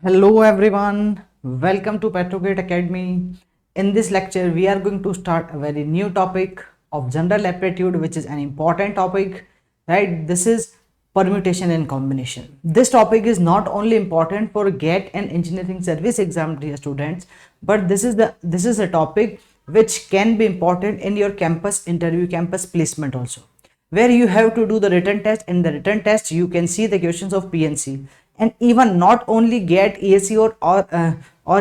Hello everyone, welcome to Petrogate Academy. In this lecture, we are going to start a very new topic of general aptitude, which is an important topic, right? This is permutation and combination. This topic is not only important for GATE and engineering service exam, dear students, but this is a topic which can be important in your campus interview, campus placement also, where you have to do the written test. In the written test you can see the questions of PNC, and even not only get ESE or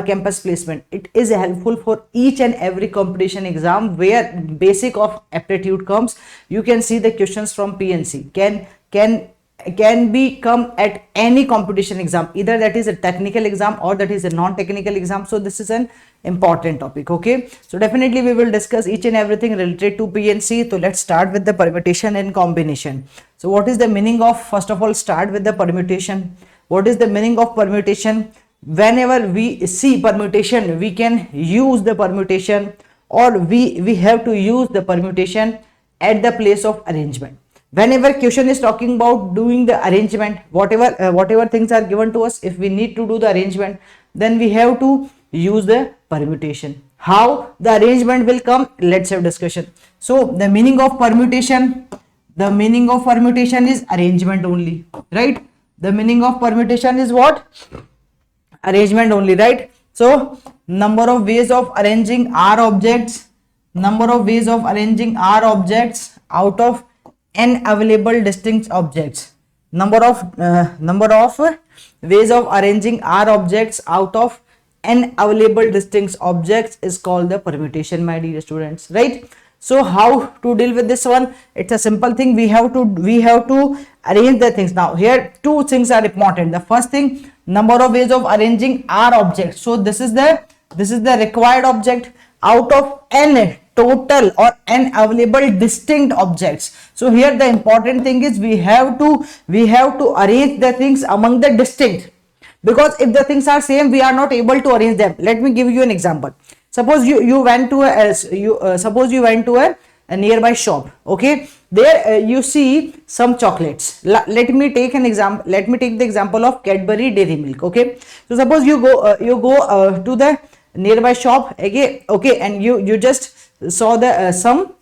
campus placement, it is helpful for each and every competition exam where basic of aptitude comes. You can see the questions from PNC can be come at any competition exam, either that is a technical exam or that is a non-technical exam. So this is an important topic. Okay, so definitely we will discuss each and everything related to PNC. So let's start with the permutation and combination. So what is the meaning of, first of all, start with the permutation. What is the meaning of permutation? Whenever we see permutation, we can use the permutation, or we have to use the permutation at the place of arrangement. Whenever question is talking about doing the arrangement, whatever things are given to us, if we need to do the arrangement, then we have to use the permutation. How the arrangement will come, let's have discussion. So the meaning of permutation is arrangement only, right? The meaning of permutation is what? Arrangement only, right? So number of ways of arranging R objects out of n available distinct objects. Number of ways of arranging R objects out of n available distinct objects is called the permutation, my dear students, right? So how to deal with this one? It's a simple thing. We have to arrange the things. Now here two things are important. The first thing, number of ways of arranging R objects. So this is the required object out of n total or n available distinct objects. So here the important thing is we have to arrange the things among the distinct, because if the things are same, we are not able to arrange them. Let me give you an example. Suppose you went to a nearby shop. Okay, there you see some chocolates. Let me take the example of Cadbury Dairy Milk. Okay, so suppose you go to the nearby shop. Okay, and you just saw the some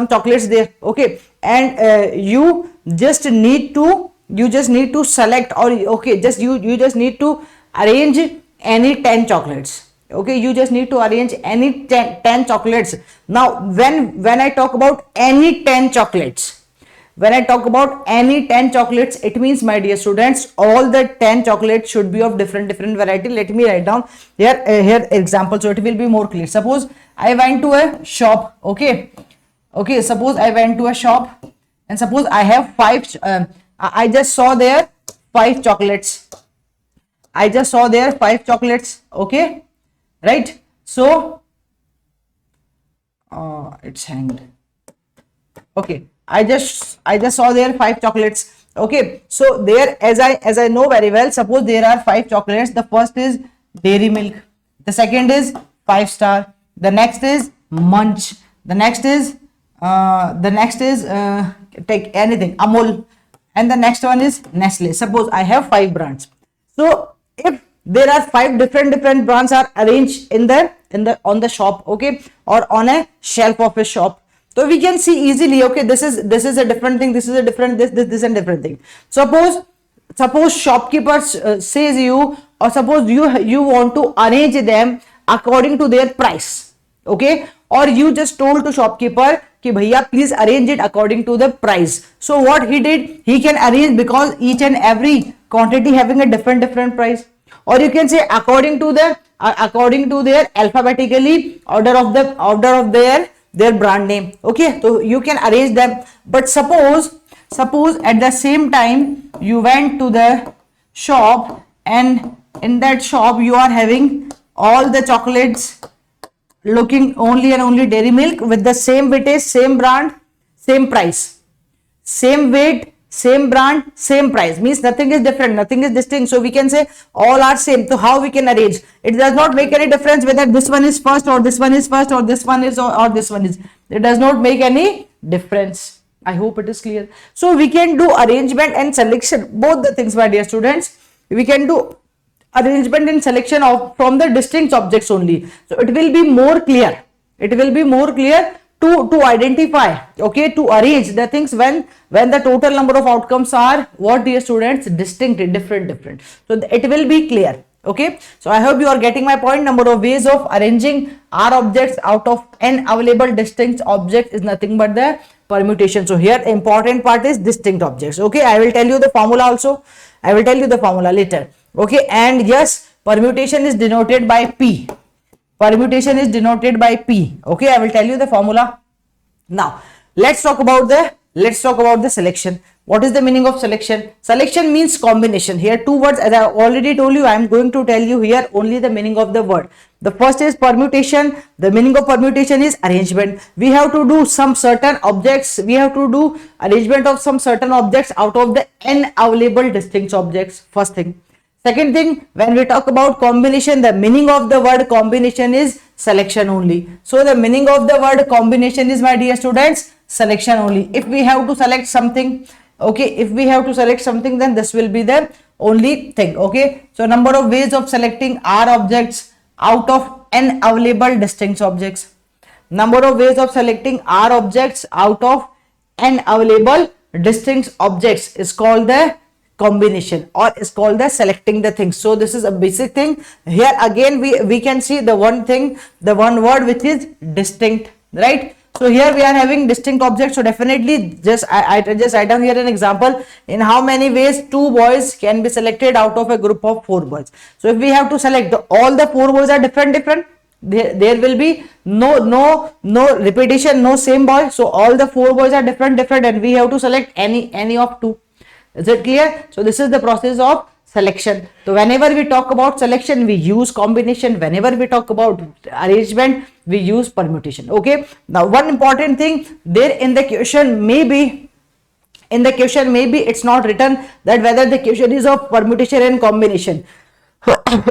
chocolates there. Okay, and you just need to select, or okay, you just need to arrange any 10 chocolates. Okay, you just need to arrange any 10 chocolates. Now when I talk about any 10 chocolates, it means, my dear students, all the 10 chocolates should be of different variety. Let me write down here example, so it will be more clear. Suppose I went to a shop. Okay, suppose I went to a shop, and suppose I have I just saw there 5 chocolates. Okay, right? So it's hanged. Okay, I just saw there 5 chocolates. Okay, so there, as I know very well, suppose there are 5 chocolates. The first is Dairy Milk, the second is 5-star, the next is Munch, the next is take anything, Amul, and the next one is Nestle. Suppose I have 5 brands. So if there are 5 different brands are arranged on the shop, okay, or on a shelf of a shop, so we can see easily, okay, this is a different thing, this is a different this and different thing. Suppose shopkeeper says you, or suppose you want to arrange them according to their price. Okay, or you just told to shopkeeper ki bhaiya please arrange it according to the price. So what he did, he can arrange, because each and every quantity having a different price. Or you can say according to their alphabetically order of their brand name. Okay, so you can arrange them. But suppose at the same time you went to the shop, and in that shop you are having all the chocolates looking only and only Dairy Milk with the same weightage, same brand, same price, same weight, same brand, same price, means nothing is different, nothing is distinct. So we can say all are same. So how we can arrange? It does not make any difference whether this one is first, or this one is first, or this one is, or this one is. It does not make any difference. I hope it is clear. So we can do arrangement and selection, both the things, my dear students. we can do arrangement and selection of from the distinct objects only. So it will be more clear. It will be more clear to identify, okay, to arrange the things when the total number of outcomes are what, dear students, distinct, different. So it will be clear. Okay, so I hope you are getting my point. Number of ways of arranging R objects out of n available distinct objects is nothing but the permutation. So here important part is distinct objects. Okay, I will tell you the formula also. I will tell you the formula later. Okay, and yes, permutation is denoted by P. Permutation is denoted by P. Okay, I will tell you the formula. Now let's talk about the selection. What is the meaning of selection? Selection means combination. Here two words, as I already told you, I am going to tell you here only the meaning of the word. The first is permutation. The meaning of permutation is arrangement. We have to do some certain objects. We have to do arrangement of some certain objects out of the n available distinct objects. First thing. Second thing, when we talk about combination, the meaning of the word combination is selection only. So the meaning of the word combination is, my dear students, selection only. If we have to select something, okay, if we have to select something, then this will be the only thing. Okay, so number of ways of selecting R objects out of n available distinct objects. Number of ways of selecting R objects out of n available distinct objects is called the combination, or is called the selecting the things. So this is a basic thing. Here again we can see the one thing, the one word, which is distinct, right? So here we are having distinct objects. So definitely I just write down here an example. In how many ways two boys can be selected out of a group of 4 boys? So if we have to select all the 4 boys are different, there will be no repetition, no same boy. So all the 4 boys are different, and we have to select any of 2. Is it clear? So this is the process of selection. So whenever we talk about selection, we use combination. Whenever we talk about arrangement, we use permutation. Okay. Now one important thing there in the question, maybe it's not written that whether the question is of permutation and combination.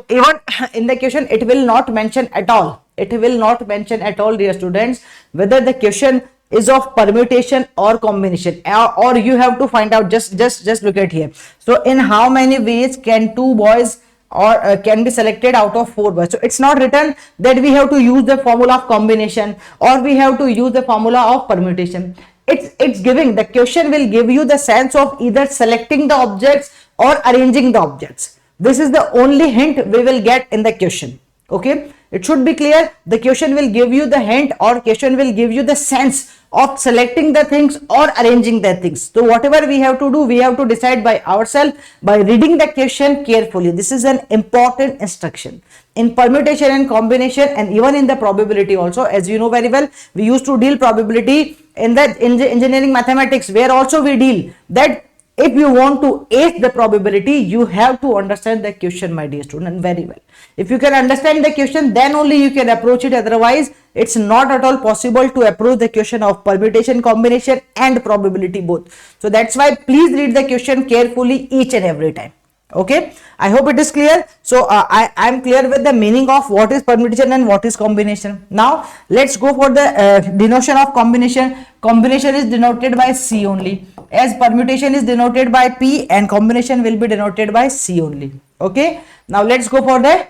Even in the question, it will not mention at all. It will not mention at all, dear students, whether the question is of permutation or combination, or you have to find out. Just look at here. So in how many ways can 2 boys or can be selected out of 4 boys? So it's not written that we have to use the formula of combination or we have to use the formula of permutation. It's giving, the question will give you the sense of either selecting the objects or arranging the objects. This is the only hint we will get in the question. Okay, it should be clear. The question will give you the hint, or question will give you the sense of selecting the things or arranging the things. So whatever we have to do, we have to decide by ourselves by reading the question carefully. This is an important instruction in permutation and combination, and even in the probability also. As you know very well, we used to deal probability in the engineering mathematics, where also we deal that if you want to ace the probability, you have to understand the question, my dear student, very well. If you can understand the question, then only you can approach it. Otherwise, it's not at all possible to approach the question of permutation, combination and probability both. So that's why please read the question carefully each and every time. Okay, I hope it is clear. So I am clear with the meaning of what is permutation and what is combination. Now let's go for the denotation of combination. Combination is denoted by C only, as permutation is denoted by P and combination will be denoted by C only. Okay, now let's go for the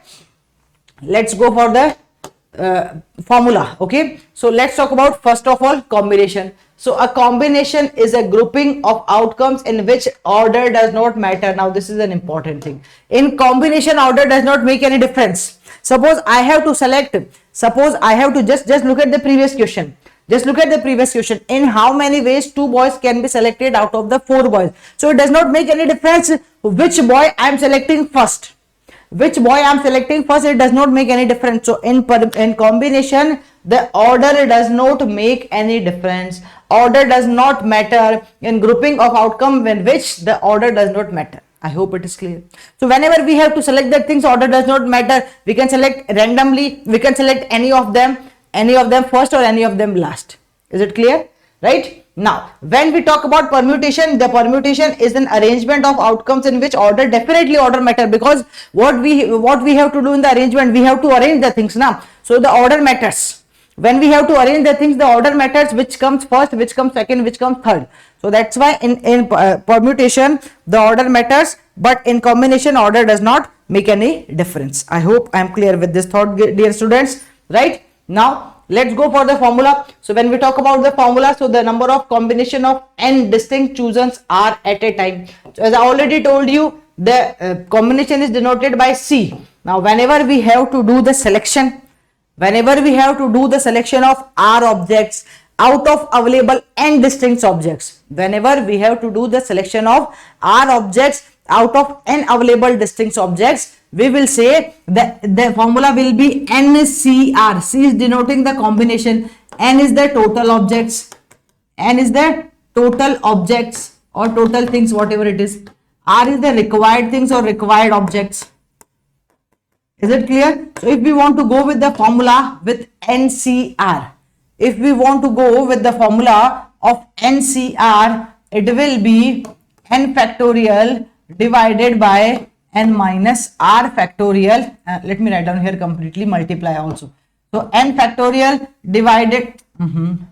formula. Okay, so let's talk about first of all combination. So a combination is a grouping of outcomes in which order does not matter. Now this is an important thing. In combination, order does not make any difference. Suppose I have to select, suppose I have to just look at the previous question. Just look at the previous question. In how many ways 2 boys can be selected out of the 4 boys? So it does not make any difference which boy I am selecting first. Which boy I am selecting first, it does not make any difference. So in combination, the order does not make any difference. Order does not matter in grouping of outcome in which the order does not matter. I hope it is clear. So whenever we have to select the things, order does not matter. We can select randomly. We can select any of them first or any of them last. Is it clear? Right? Now, when we talk about permutation, the permutation is an arrangement of outcomes in which order matter, because what we have to do in the arrangement, we have to arrange the things now. So the order matters. When we have to arrange the things, the order matters, which comes first, which comes second, which comes third. So that's why in permutation the order matters, but in combination order does not make any difference. I hope I am clear with this thought, dear students. Right, now let's go for the formula. So when we talk about the formula, so the number of combination of n distinct choosons are at a time. So as I already told you, the combination is denoted by C. Now whenever we have to do the selection, whenever we have to do the selection of R objects out of available n distinct objects, whenever we have to do the selection of R objects out of n available distinct objects, we will say that the formula will be NCR. C is denoting the combination, n is the total objects, n is the total objects or total things, whatever it is. R is the required things or required objects. Is it clear? So if we want to go with the formula with NCR, if we want to go with the formula of NCR, it will be n factorial divided by n minus r factorial. Let me write down here completely, multiply also. So n factorial divided n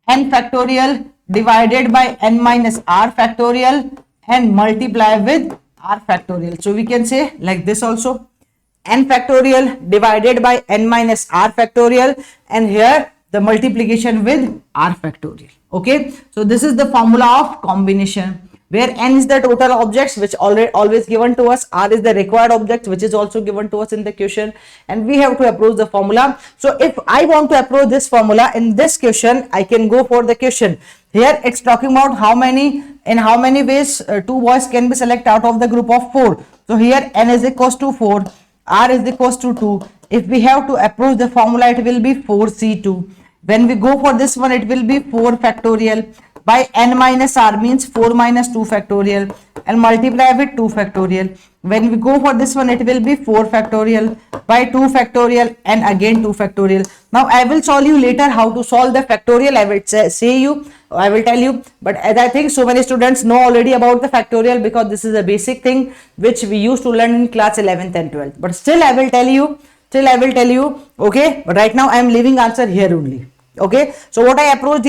factorial divided by n minus r factorial and multiply with r factorial. So we can say like this also, n factorial divided by n minus r factorial, and here the multiplication with r factorial. Okay, so this is the formula of combination, where n is the total objects which always given to us, r is the required object which is also given to us in the question, and we have to approach the formula. So if I want to approach this formula in this question, I can go for the question. Here it's talking about how many ways two boys can be selected out of the group of 4. So here n is equals to 4, r is equals to 2. If we have to approach the formula, it will be 4c2. When we go for this one, it will be 4 factorial by n minus r means 4 minus 2 factorial and multiply with 2 factorial. When we go for this one, it will be 4 factorial by 2 factorial and again 2 factorial. Now I will show you later how to solve the factorial. I will tell you, but as I think so many students know already about the factorial, because this is a basic thing which we used to learn in class 11th and 12th. But still I will tell you, okay, but right now I am leaving answer here only. Okay, so what I approached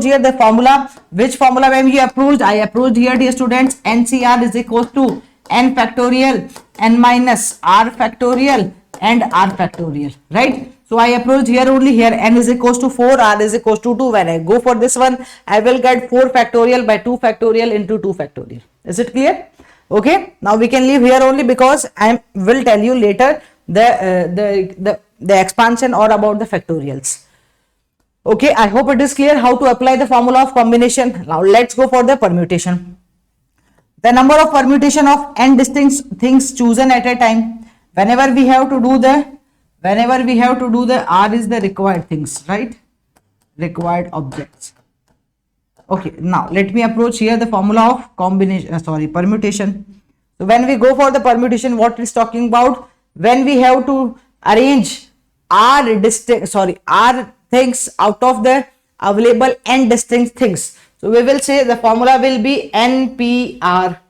here, the formula. Which formula when we approached? I approached here, dear students, NCR is equals to n factorial, n minus r factorial and r factorial, right? So I approached here only, here n is equals to 4, r is equals to 2. When I go for this one, I will get 4 factorial by 2 factorial into 2 factorial. Is it clear? Okay, now we can leave here only, because I will tell you later the expansion or about the factorials. Okay, I hope it is clear how to apply the formula of combination. Now let's go for the permutation. The number of permutation of n distinct things chosen at a time. Whenever we have to do the r is the required things, right? Required objects. Okay, now let me approach here the formula of permutation. So when we go for the permutation, what is talking about? When we have to arrange r things out of the available n distinct things. So we will say the formula will be NPR.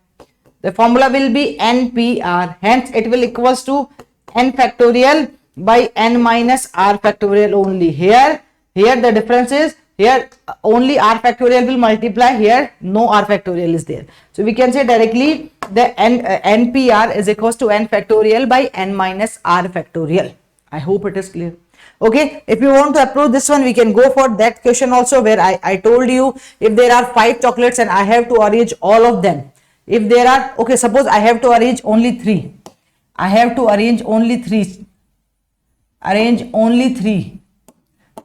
The formula will be NPR. Hence it will equals to n factorial by n minus r factorial only. Here the difference is, here only r factorial will multiply, here no r factorial is there. So we can say directly the NPR is equals to n factorial by n minus r factorial. I hope it is clear. Okay, if you want to approach this one, we can go for that question also, where I told you, if there are 5 chocolates and I have to arrange all of them. If there are, okay, suppose I have to arrange only 3. I have to arrange only 3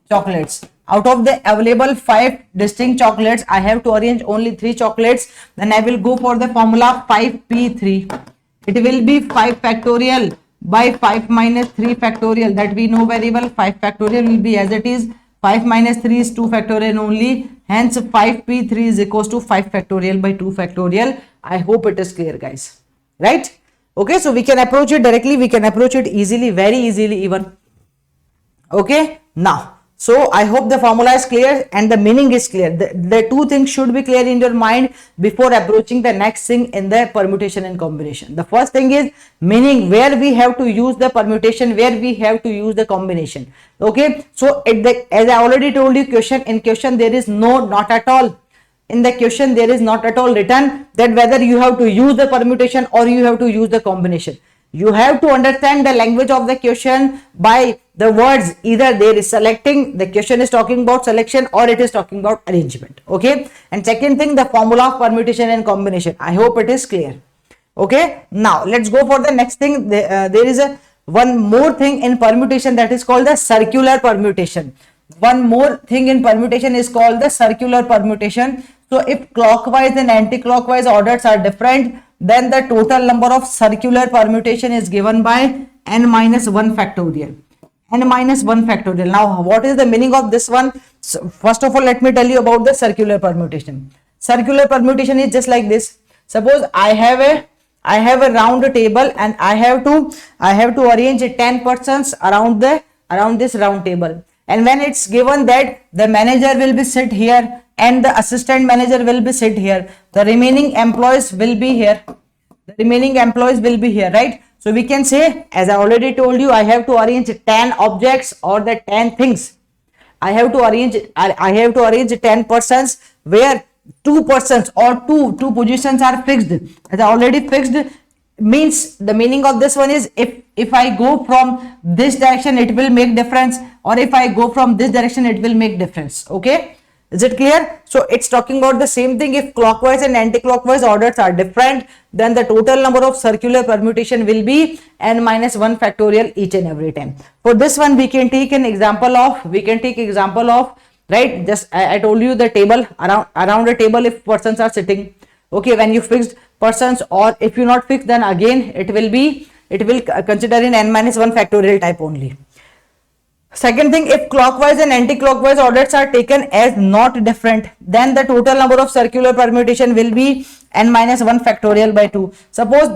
chocolates. Out of the available 5 distinct chocolates, I have to arrange only 3 chocolates. Then I will go for the formula 5p3. It will be 5 factorial by 5 minus 3 factorial, that we know very well. 5 factorial will be as it is. 5 minus 3 is 2 factorial only. Hence 5p3 is equals to 5 factorial by 2 factorial. I hope it is clear, guys. Right? Okay, so we can approach it directly. We can approach it easily, very easily even. Okay, now So I hope the formula is clear and the meaning is clear. The two things should be clear in your mind before approaching the next thing in the permutation and combination. The first thing is meaning, where we have to use the permutation, where we have to use the combination. Okay, so as I already told you, in question there is no not at all. In the question there is not at all written that whether you have to use the permutation or you have to use the combination. You have to understand the language of the question by the words. Either there is selecting, the question is talking about selection, or it is talking about arrangement. Okay, and second thing, the formula of permutation and combination. I hope it is clear. Okay, now let's go for the next thing. There is one more thing in permutation, that is called the circular permutation. One more thing in permutation is called the circular permutation. So if clockwise and anti-clockwise orders are different, then the total number of circular permutation is given by n minus 1 factorial. N minus 1 factorial. Now, what is the meaning of this one? So, first of all, let me tell you about the circular permutation. Circular permutation is just like this. Suppose I have a round table and I have to arrange 10 persons around this round table. And when it's given that the manager will be sit here and the assistant manager will be sit here, the remaining employees will be here. The remaining employees will be here, right? So we can say, as I already told you, I have to arrange 10 objects or the 10 things. I have to arrange 10 persons where 2 persons or two positions are fixed. As I already fixed, means the meaning of this one is if I go from this direction it will make difference, or if I go from this direction it will make difference. Okay, is it clear? So it's talking about the same thing. If clockwise and anti-clockwise orders are different, then the total number of circular permutation will be n minus 1 factorial each and every time. For this one we can take an example of, right, just I told you the table, around a table if persons are sitting. Okay, when you fixed persons, or if you not fix, then again it will consider in n minus 1 factorial type only. Second thing, if clockwise and anti-clockwise orders are taken as not different, then the total number of circular permutation will be n minus 1 factorial by 2. Suppose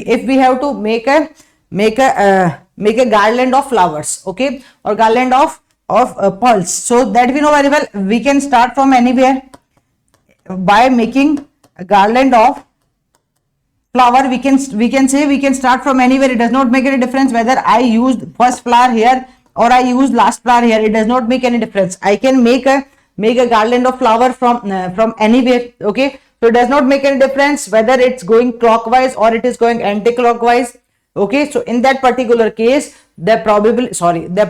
if we have to make a garland of flowers, okay, or garland of pearls, so that we know very well, we can start from anywhere. By making a garland of flower, we can say we can start from anywhere. It does not make any difference whether I used first flower here or I used last flower here. It does not make any difference. I can make a garland of flower from anywhere. Okay, so it does not make any difference whether it's going clockwise or it is going anti-clockwise. Okay, so in that particular case, the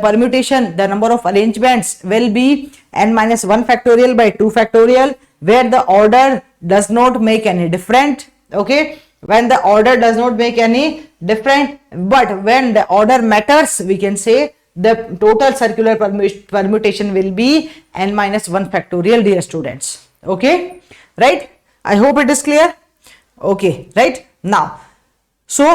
permutation, the number of arrangements will be n minus 1 factorial by 2 factorial, where the order does not make any different. Okay, when the order does not make any different, but when the order matters, we can say the total circular permutation will be n minus 1 factorial, dear students. Okay, right? I hope it is clear. Okay, right? Now, so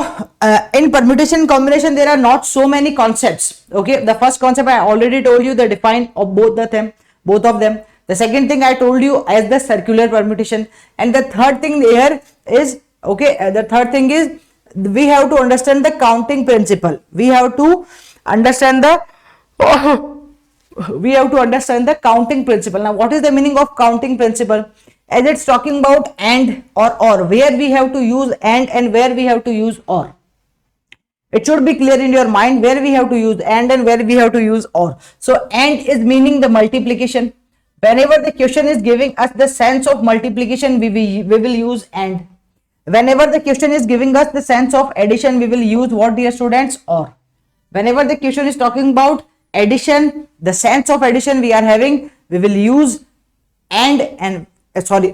in permutation and combination there are not so many concepts. Okay, the first concept I already told you, the define of both of them. The second thing I told you as the circular permutation, and the third thing there is, okay, the third thing is we have to understand the counting principle. We have to understand the counting principle. Now, what is the meaning of counting principle? As it's talking about and or, where we have to use and where we have to use or. It should be clear in your mind where we have to use and where we have to use or. So and is meaning the multiplication. Whenever the question is giving us the sense of multiplication, we will use and. Whenever the question is giving us the sense of addition, we will use what, dear students? Or. Whenever the question is talking about addition, the sense of addition we are having, we will use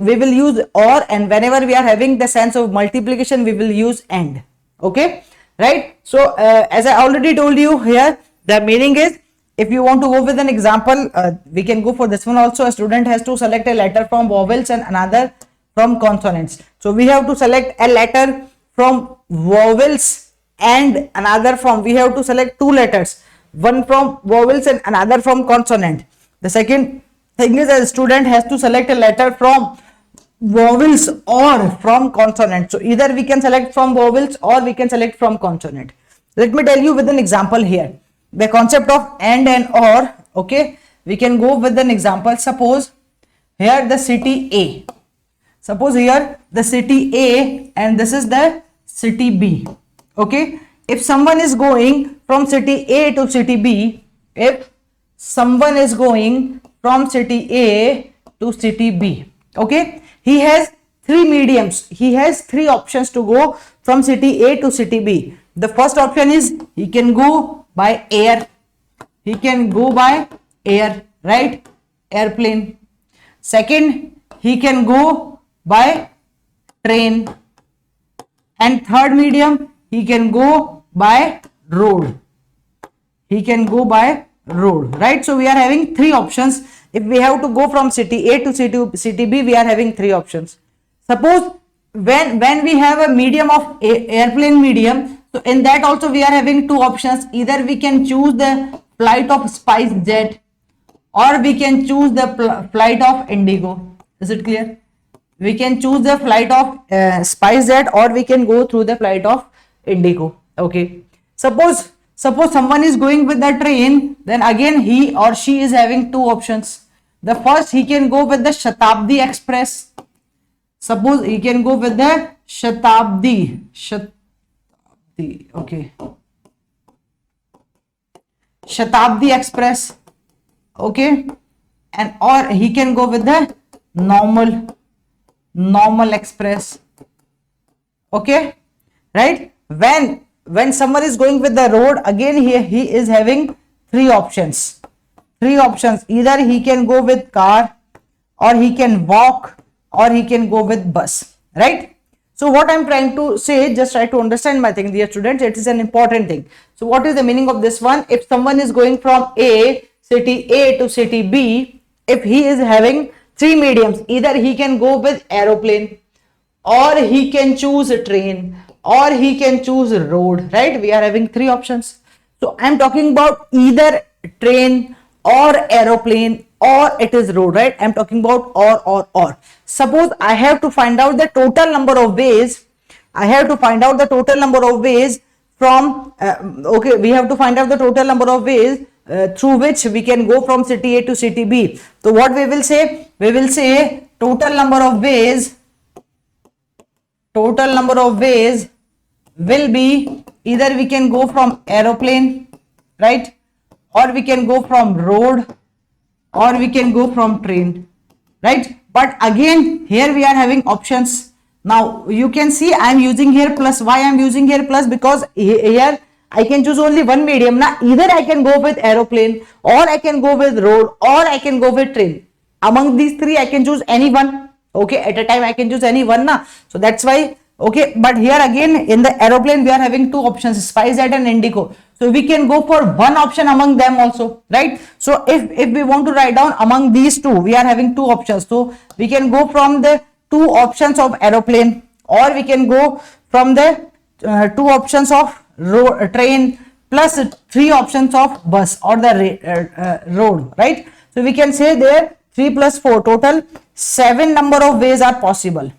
we will use or, and whenever we are having the sense of multiplication, we will use and. Okay, right? So as I already told you here, the meaning is, if you want to go with an example, we can go for this one also. A student has to select a letter from vowels and another from consonants. So we have to select a letter from vowels and another from, we have to select two letters, one from vowels and another from consonant. The second thing is, a student has to select a letter from vowels or from consonant. So either we can select from vowels or we can select from consonant. Let me tell you with an example here. The concept of and or, okay, we can go with an example. Suppose here the city A. Suppose here the city A and this is the city B. Okay, if someone is going from city A to city B, if someone is going from city A to city B, okay, he has three mediums, he has three options to go from city A to city B. The first option is he can go by air, he can go by air, right, airplane. Second, he can go by train, and third medium, he can go by road, he can go by road, right? So we are having three options. If we have to go from city A to city B, we are having three options. Suppose when we have a medium of airplane medium, so in that also we are having two options. Either we can choose the flight of SpiceJet or we can choose the flight of Indigo. Is it clear? We can choose the flight of SpiceJet or we can go through the flight of Indigo. Okay. Suppose someone is going with the train, then again he or she is having two options. The first, he can go with the Shatabdi Express. Suppose he can go with the Shatabdi, okay, Shatabdi Express, okay, and or he can go with the normal express, okay, right? When someone is going with the road, again he is having three options. Either he can go with car or he can walk or he can go with bus, right? So what I'm trying to say, just try to understand my thing, dear students. It is an important thing. So what is the meaning of this one? If someone is going from city A to city B, if he is having three mediums, either he can go with aeroplane or he can choose a train or he can choose a road, right? We are having three options. So I'm talking about either train or aeroplane or it is road, right? I'm talking about or. Suppose I have to find out the total number of ways. From okay, we have to find out the total number of ways through which we can go from city A to city B. So what we will say? We will say total number of ways will be either we can go from aeroplane, right, or we can go from road or we can go from train, right? But again here we are having options. Now you can see I am using here plus. Why I am using here plus? Because here I can choose only one medium. Now either I can go with aeroplane or I can go with road or I can go with train. Among these three I can choose any one. Okay, at a time I can choose any one na. So that's why. Okay, but here again in the aeroplane we are having two options, SpiceJet and Indigo. So we can go for one option among them also, right? So if we want to write down among these two, we are having two options. So we can go from the two options of aeroplane or we can go from the two options of train plus three options of bus or the road, right? So we can say there 3 plus 4, total 7 number of ways are possible.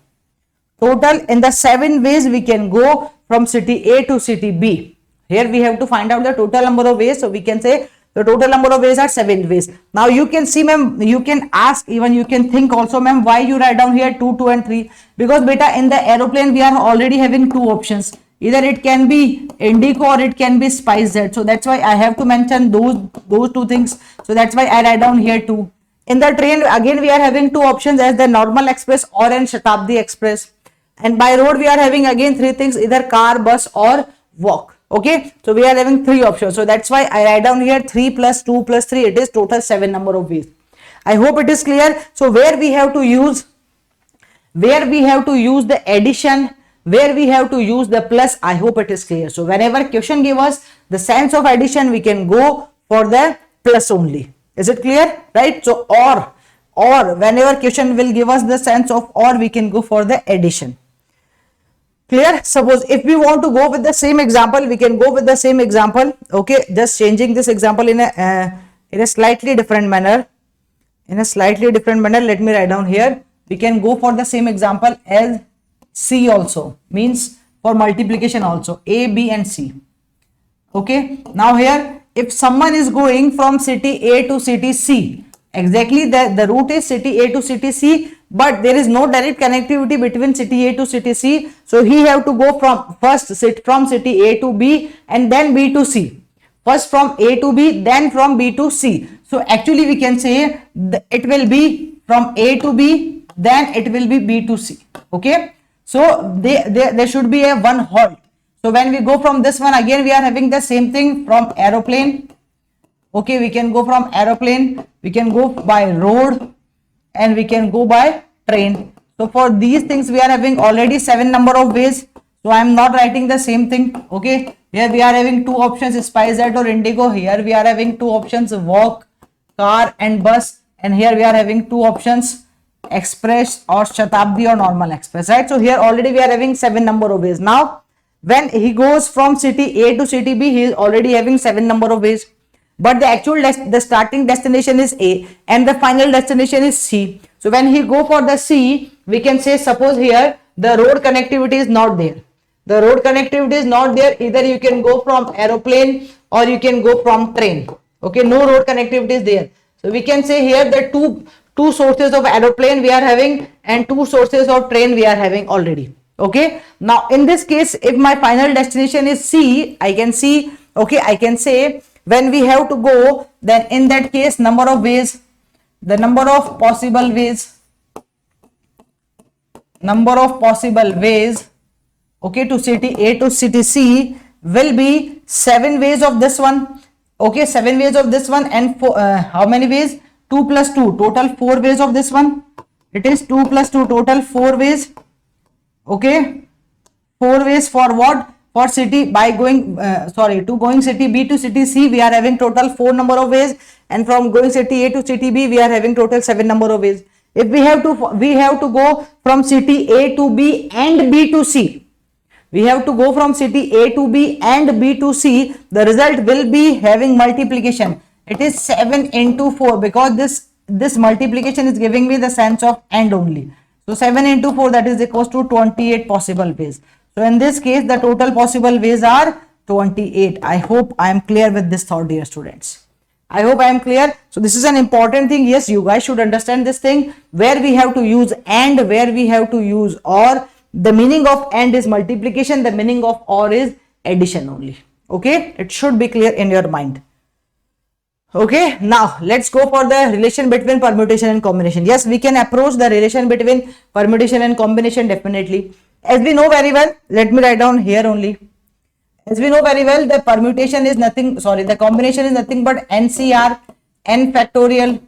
Total in the 7 ways we can go from city A to city B. Here we have to find out the total number of ways. So we can say the total number of ways are 7 ways. Now you can see, ma'am, you can ask, even you can think also, ma'am, why you write down here 2, 2 and 3? Because beta in the aeroplane we are already having two options. Either it can be Indigo or it can be SpiceJet. So that's why I have to mention those two things. So that's why I write down here 2. In the train again we are having two options as the normal express or an Shatabdi Express. And by road we are having again three things, either car, bus or walk. Okay, so we are having three options. So that's why I write down here 3 plus 2 plus 3, it is total 7 number of ways. I hope it is clear. So where we have to use the addition, where we have to use the plus, I hope it is clear. So whenever question give us the signs of addition, we can go for the plus only. Is it clear? Right? So or whenever question will give us the sense of or, we can go for the addition. Clear? Suppose if we want to go with the same example, we can go with the same example. Okay, just changing this example in a slightly different manner. Let me write down here. We can go for the same example as C also, means for multiplication also, A, B and C. Okay, now here if someone is going from city A to city C, exactly the route is city A to city C, but there is no direct connectivity between city A to city C, so he have to go from from city A to B and then B to C. First from A to B, then from B to C. So actually we can say it will be from A to B, then it will be B to C. Okay, so there should be a one halt. So when we go from this one, again we are having the same thing from aeroplane. Okay, we can go from aeroplane, we can go by road, and we can go by train. So for these things we are having already 7 number of ways. So I am not writing the same thing. Okay, here we are having 2 options, SpiceJet or Indigo. Here we are having 2 options, walk, car and bus. And here we are having 2 options, express or Shatabdi or normal express, right? So here already we are having 7 number of ways. Now when he goes from city A to city B, he is already having 7 number of ways, but the actual the starting destination is A and the final destination is C. So when he go for the C, we can say, suppose here the road connectivity is not there. The road connectivity is not there. Either you can go from aeroplane or you can go from train. Okay, no road connectivity is there. So we can say here the two sources of aeroplane we are having and 2 sources of train we are having already. Okay, now in this case, if my final destination is C, I can see, okay, I can say when we have to go, then in that case number of ways, the number of possible ways, okay, to city A to city C will be 7 ways of this one. Okay, 7 ways of this one, and how many ways? 2 plus 2, total 4 ways of this one. It is 2 plus 2, total 4 ways. Okay, 4 ways for what? For city by going to going city B to city C, we are having total 4 number of ways, and from going city A to city B, we are having total 7 number of ways. If we have to go from city A to B and B to C, we have to go from city A to B and B to C, the result will be having multiplication. It is 7 into 4, because this multiplication is giving me the sense of and only. So 7 into 4, that is equals to 28 possible ways. So in this case, the total possible ways are 28. I hope I am clear with this thought, dear students. I hope I am clear. So this is an important thing. Yes, you guys should understand this thing, where we have to use and, where we have to use or. The meaning of and is multiplication, the meaning of or is addition only. Okay, it should be clear in your mind. Okay, now let's go for the relation between permutation and combination. Yes, we can approach the relation between permutation and combination definitely. As we know very well, let me write down here only. As we know very well, the permutation is nothing, the combination is nothing but NCR, n factorial,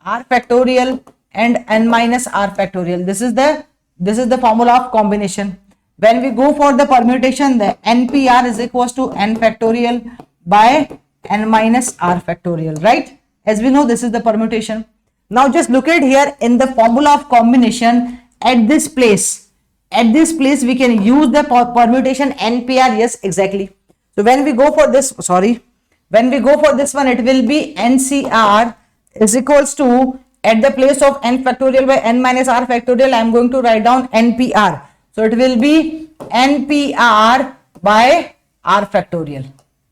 r factorial and n minus r factorial. This is the formula of combination. When we go for the permutation, the NPR is equals to n factorial by n minus r factorial, right? As we know, this is the permutation. Now just look at here in the formula of combination at this place. At this place, we can use the permutation NPR. Yes, exactly. So when we go for this, when we go for this one, it will be NCR is equals to, at the place of n factorial by n minus r factorial, I am going to write down NPR. So it will be NPR by r factorial.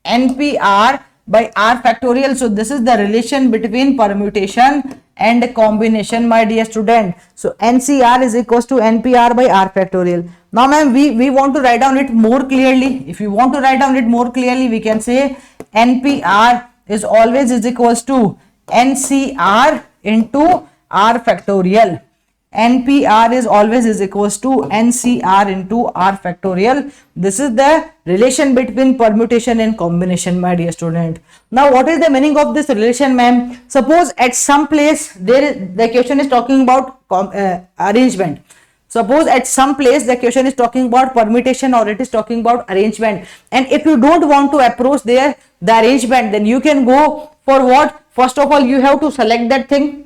NPR by r factorial. So this is the relation between permutation and combination, my dear student. So NCR is equals to NPR by r factorial. Now ma'am, we want to write down it more clearly. If you want to write down it more clearly, we can say NPR is always is equals to NCR into r factorial. NPR is always is equals to NCR into r factorial. This is the relation between permutation and combination, my dear student. Now what is the meaning of this relation, ma'am? Suppose at some place the question is talking about arrangement. Suppose at some place the question is talking about permutation or it is talking about arrangement, and if you don't want to approach there the arrangement, then you can go for what? First of all, you have to select that thing.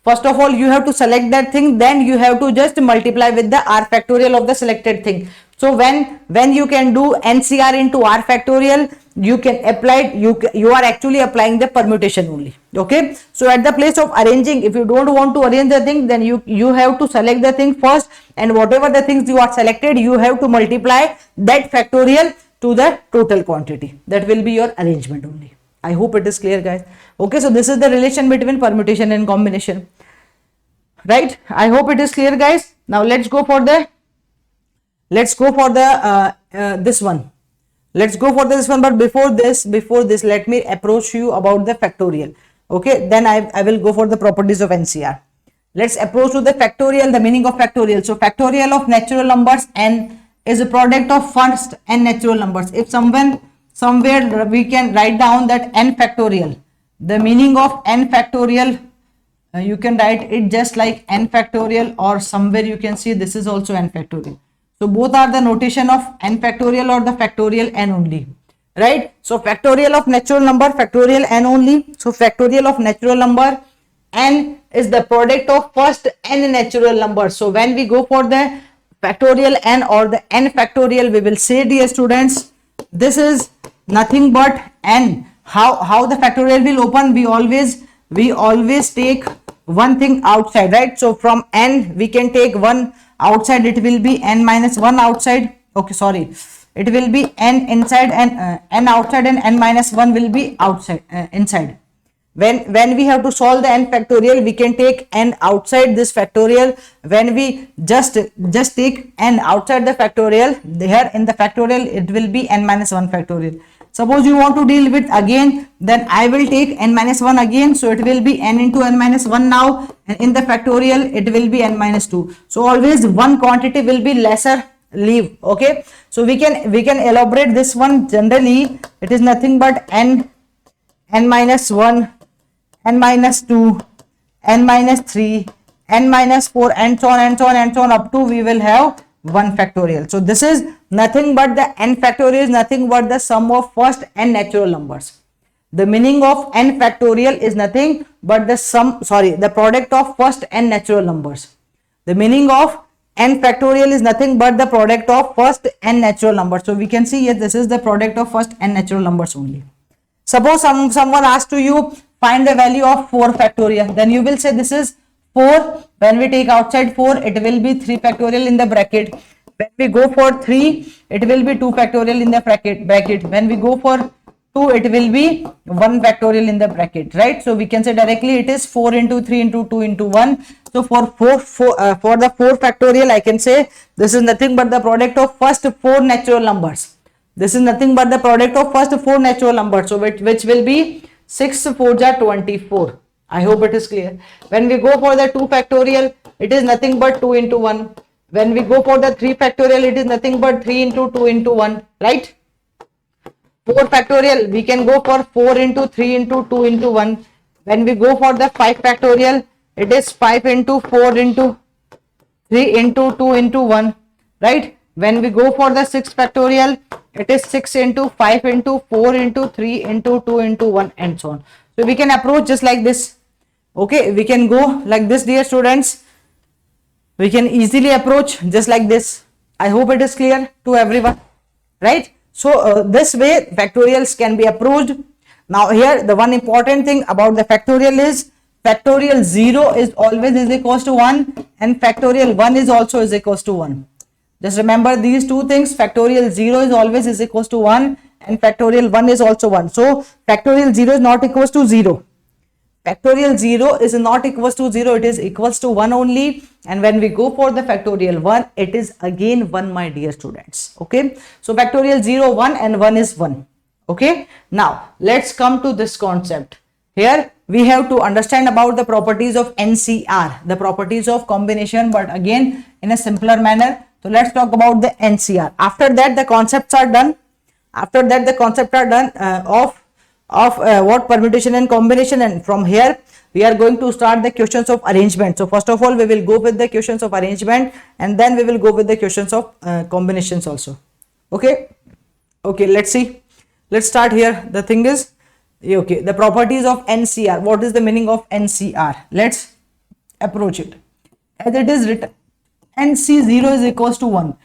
Then you have to just multiply with the r factorial of the selected thing. So when you can do NCR into r factorial, you can apply, you are actually applying the permutation only. Okay, so at the place of arranging, if you don't want to arrange the thing, then you have to select the thing first, and whatever the things you are selected, you have to multiply that factorial to the total quantity. That will be your arrangement only. I hope it is clear, guys. Okay, so this is the relation between permutation and combination, right? I hope it is clear, guys. Now let's go for the this one. Let's go for this one, but before this, let me approach you about the factorial. Okay, then I will go for the properties of NCR. Let's approach to the factorial, the meaning of factorial. So factorial of natural numbers n is a product of first n natural numbers. If somewhere we can write down that n factorial, the meaning of n factorial, you can write it just like n factorial, or somewhere you can see this is also n factorial. So both are the notation of n factorial or the factorial n only, right? So factorial of natural number, factorial n only. So factorial of natural number, n is the product of first n natural numbers. So when we go for the factorial n or the n factorial, we will say, dear students, this is nothing but n. How the factorial will open? We always take one thing outside, right? So from n we can take one outside, it will be n minus 1 outside. Okay, sorry, it will be n inside and n outside, and n minus 1 will be outside, inside. When we have to solve the n factorial, we can take n outside this factorial. When we just take n outside the factorial, there in the factorial it will be n minus 1 factorial. Suppose you want to deal with again, then I will take n minus 1 again, so it will be n into n minus 1 now, and in the factorial it will be n minus 2. So always one quantity will be lesser leave. Okay, so we can elaborate this one. Generally it is nothing but n minus 1, n minus 2, n minus 3, n minus 4, and so on up to we will have 1 factorial. So this is nothing but the n factorial is nothing but the sum of first n natural numbers. The meaning of n factorial is nothing but the product of first n natural numbers. The meaning of n factorial is nothing but the product of first n natural numbers. So we can see, yes, this is the product of first n natural numbers only. Suppose someone asks to you, find the value of 4 factorial, then you will say this is 4. When we take outside 4, it will be 3 factorial in the bracket. When we go for 3, it will be 2 factorial in the bracket. When we go for 2, it will be 1 factorial in the bracket, right? So we can say directly it is 4 into 3 into 2 into 1. So for the 4 factorial, I can say this is nothing but the product of first 4 natural numbers. This is nothing but the product of first 4 natural numbers. So which will be 6 4 are 24. I hope it is clear. When we go for the 2 factorial, it is nothing but 2 into 1. When we go for the 3 factorial, it is nothing but 3 into 2 into 1, right? 4 factorial, we can go for 4 into 3 into 2 into 1. When we go for the 5 factorial, it is 5 into 4 into 3 into 2 into 1, right? When we go for the 6 factorial, it is 6 into 5 into 4 into 3 into 2 into 1, and so on. So we can approach just like this. Okay, we can go like this, dear students. We can easily approach just like this. I hope it is clear to everyone, right? So this way factorials can be approached. Now here the one important thing about the factorial is factorial 0 is always is equals to 1, and factorial 1 is also is equals to 1. Just remember these two things. Factorial 0 is always is equals to 1, and factorial 1 is also 1. So factorial 0 is not equals to 0. Factorial 0 is not equals to 0, it is equals to 1 only. And when we go for the factorial 1, it is again 1, my dear students. Okay, so factorial 0 1 and 1 is 1. Okay, now let's come to this concept. Here we have to understand about the properties of NCR, the properties of combination, but again in a simpler manner. So let's talk about the NCR. After that the concepts are done. After that the concepts are done of what permutation and combination, and from here we are going to start the questions of arrangement. So first of all we will go with the questions of arrangement, and then we will go with the questions of combinations also. Okay, let's see. Let's start here. The thing is, okay, the properties of NCR. What is the meaning of NCR? Let's approach it as it is written. NC0 is equals to 1.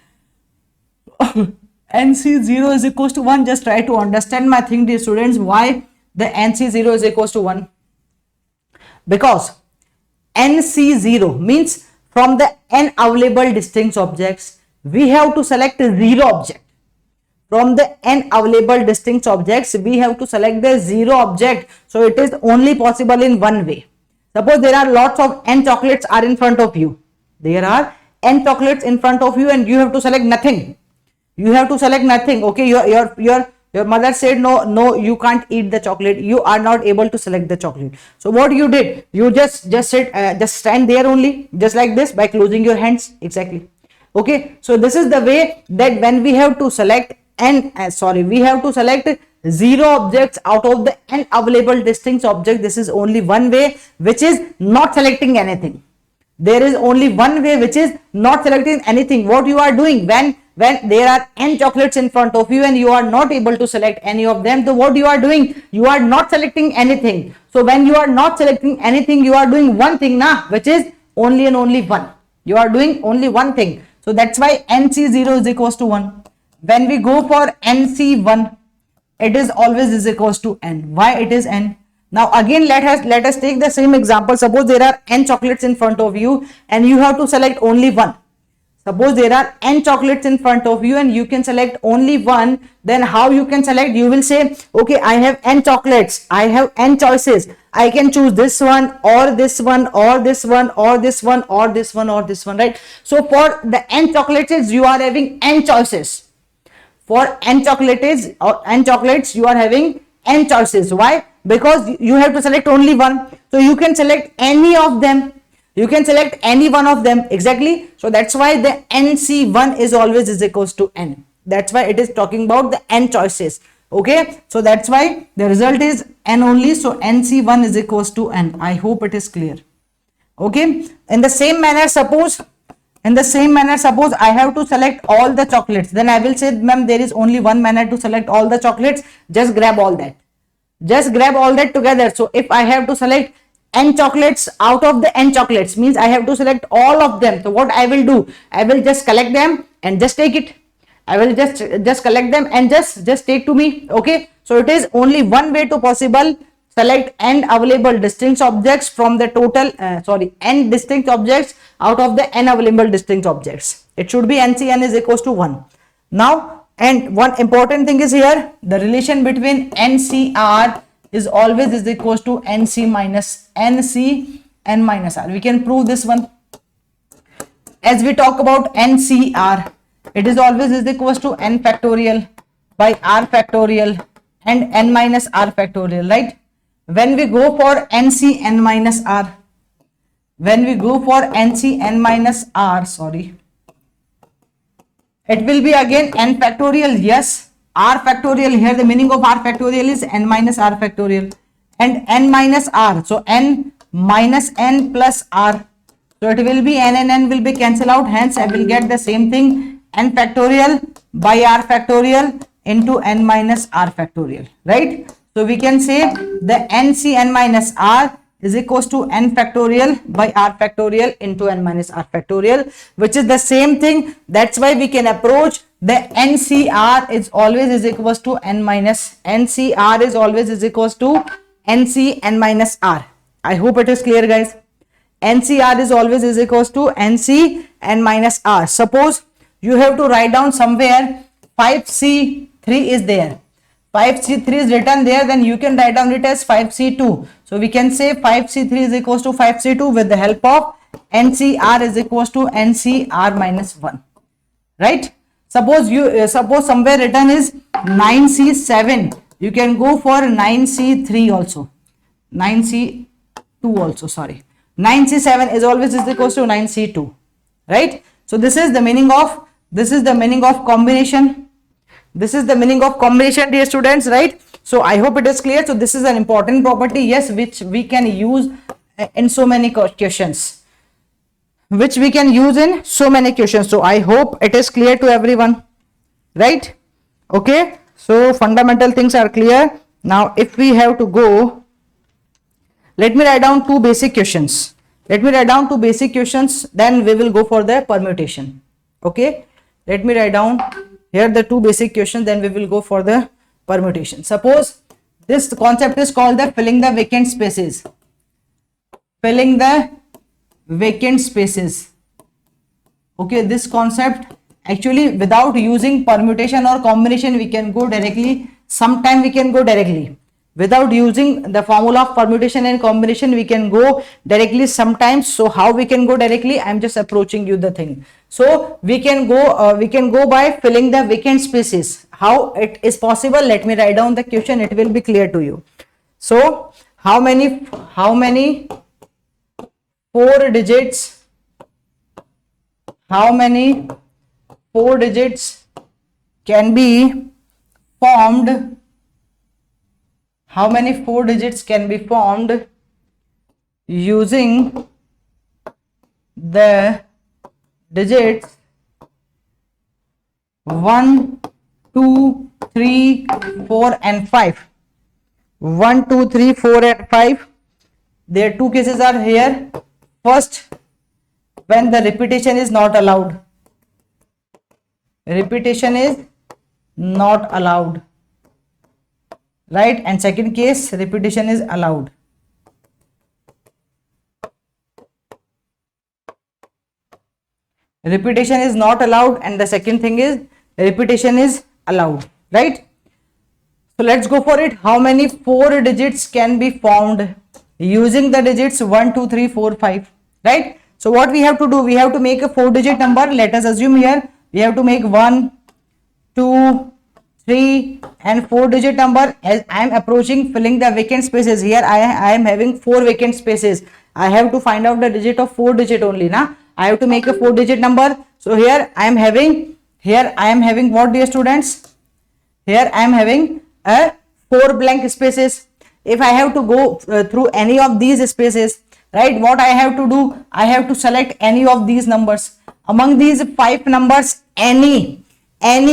NC0 is equals to 1. Just try to understand my thing, dear students, why the NC0 is equals to 1. Because NC0 means from the n available distinct objects, we have to select 0 object. from the n available distinct objects, we have to select the zero object. So it is only possible in one way. Suppose there are lots of n chocolates are in front of you. There are n chocolates in front of you and you have to select nothing. You have to select nothing. Okay, your mother said no, you can't eat the chocolate. You are not able to select the chocolate. So what you did, you just sit, just stand there only, just like this, by closing your hands. Exactly. Okay, so this is the way that when we have to select we have to select zero objects out of the n available distinct object. This is only one way, which is not selecting anything. There is only one way, which is not selecting anything. What you are doing when there are n chocolates in front of you and you are not able to select any of them, so what you are doing, you are not selecting anything. So when you are not selecting anything, you are doing one thing now, which is only and only one. You are doing only one thing. So that's why NC0 is equals to 1. When we go for NC1, it is always is equals to n. Why it is n? Now again, let us take the same example. Suppose there are n chocolates in front of you and you have to select only one. Suppose there are n chocolates in front of you and you can select only one. Then how you can select? You will say, okay, I have n chocolates, I have n choices, I can choose this one or this one or this one or this one or this one or this one, right? So for the n chocolates, you are having n choices. For n chocolates you are having n choices. Why? Because you have to select only one. So you can select any of them. You can select any one of them. Exactly. So that's why the NC1 is always is equals to n. That's why it is talking about the n choices. Okay. So that's why the result is n only. So NC1 is equals to n. I hope it is clear. Okay. In the same manner, suppose I have to select all the chocolates. Then I will say, ma'am, there is only one manner to select all the chocolates. Just grab all that. Just grab all that together. So if I have to select n chocolates out of the n chocolates, means I have to select all of them. So what I will do, I will just collect them and just take it. I will just collect them and just take to me. Okay. So it is only one way to possible select n available distinct objects from the total n distinct objects out of the n available distinct objects. It should be NCN is equals to 1. Now, and one important thing is here, the relation between NCR is always is equals to NC minus NC n minus R. We can prove this one. As we talk about NCR, it is always is equals to n factorial by R factorial and n minus R factorial, right? When we go for NC n minus R, it will be again n factorial. Yes, R factorial. Here the meaning of R factorial is n minus R factorial and n minus R. So n minus n plus R. So it will be n and n will be cancel out. Hence I will get the same thing, n factorial by R factorial into n minus R factorial, right? So we can say the NC n minus R is equals to n factorial by R factorial into n minus R factorial, which is the same thing. That's why we can approach the NCR is always is equals to NCR is always is equals to NC n minus R. I hope it is clear, guys. NCR is always is equals to NC n minus R. Suppose you have to write down somewhere 5C3 is there. 5C3 is written there, then you can write down it as 5C2. So we can say 5C3 is equals to 5C2 with the help of NCR is equals to NCR minus 1. Right? Suppose somewhere written is 9C7. You can go for 9C3 also. 9C2 also, sorry. 9C7 is always is equals to 9C2. Right? So this is the meaning of combination. This is the meaning of combination, dear students, right? So I hope it is clear. So this is an important property, yes, which we can use in so many questions. So I hope it is clear to everyone, right? Okay. So fundamental things are clear. Now, if we have to go, let me write down two basic questions. Then we will go for the permutation. Okay. Let me write down here the two basic questions, then we will go for the permutation. Suppose this concept is called the filling the vacant spaces. Okay, this concept Actually, without using permutation or combination, we can go directly. Sometime we can go directly. Without using the formula of permutation and combination, we can go directly sometimes. So how we can go directly? I'm just approaching you the thing. So we can go by filling the vacant spaces. How it is possible? Let me write down the question. It will be clear to you. So how many four digits? How many 4 digits can be formed? How many 4 digits can be formed using the digits 1, 2, 3, 4 and 5? 1, 2, 3, 4 and 5. There two cases are here. First, when the repetition is not allowed. Repetition is not allowed, right? And second case, repetition is allowed. Repetition is not allowed, and the second thing is repetition is allowed, right? So let's go for it. How many 4 digits can be formed using the digits 1, 2, 3, 4, 5, right? So what we have to do, we have to make a 4-digit number. Let us assume here we have to make 1, 2, 3 and 4-digit number. As I am approaching filling the vacant spaces, here I am having 4 vacant spaces. I have to find out the digit of 4-digit only. Now I have to make a 4-digit number. So here I am having what, dear students? Here I am having a 4 blank spaces. If I have to go through any of these spaces, right, what I have to do, I have to select any of these numbers. Among these 5 numbers, any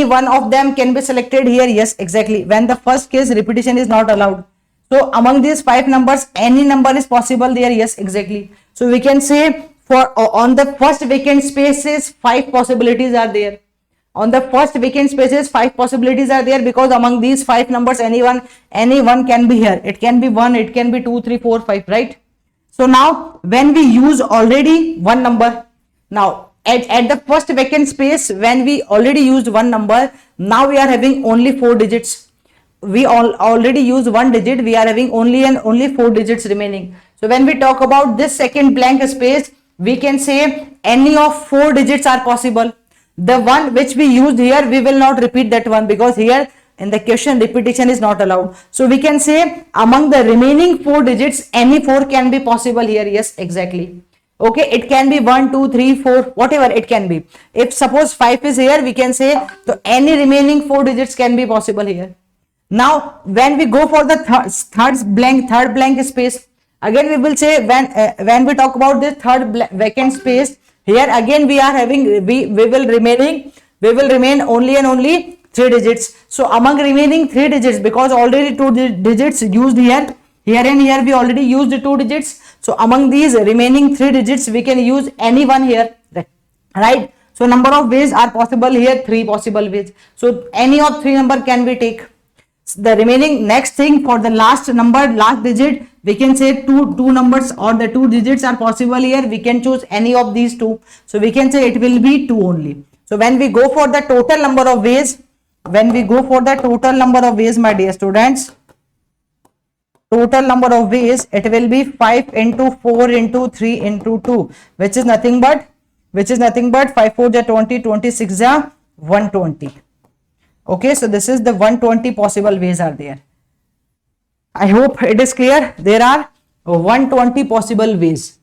one of them can be selected here. Yes, exactly. When the first case, repetition is not allowed. So among these 5 numbers, any number is possible there. Yes, exactly. So we can say for on the first vacant spaces, 5 possibilities are there. On the first vacant spaces, 5 possibilities are there, because among these 5 numbers, any one can be here. It can be 1, it can be 2, 3, 4, 5, right? So now when we use already one number, now at the first vacant space, when we already used one number, now we are having only 4 digits. We already used 1 digit, we are having only 4 digits remaining. So when we talk about this second blank space, we can say any of 4 digits are possible. The one which we used here, we will not repeat that one, because here in the question repetition is not allowed. So we can say among the remaining 4 digits, any 4 can be possible here. Yes, exactly. Okay, it can be 1, 2, 3, 4, whatever it can be. If suppose 5 is here, we can say so any remaining 4 digits can be possible here. Now when we go for the third blank space, again we will say when we talk about this third vacant space, here again we are having we will remain only and only 3 digits. So among remaining 3 digits, because already 2 digits used here and here we already used 2 digits. So among these remaining 3 digits, we can use any one here, right? So number of ways are possible here, 3 possible ways. So any of 3 number can be take. The remaining next thing for the last digit, we can say two numbers or the 2 digits are possible here. We can choose any of these 2. So we can say it will be 2 only. So when we go for the total number of ways, my dear students, total number of ways, it will be 5 into 4 into 3 into 2, which is nothing but 5 4 20, 26 120. Okay, so this is the 120 possible ways are there. I hope it is clear. There are 120 possible ways.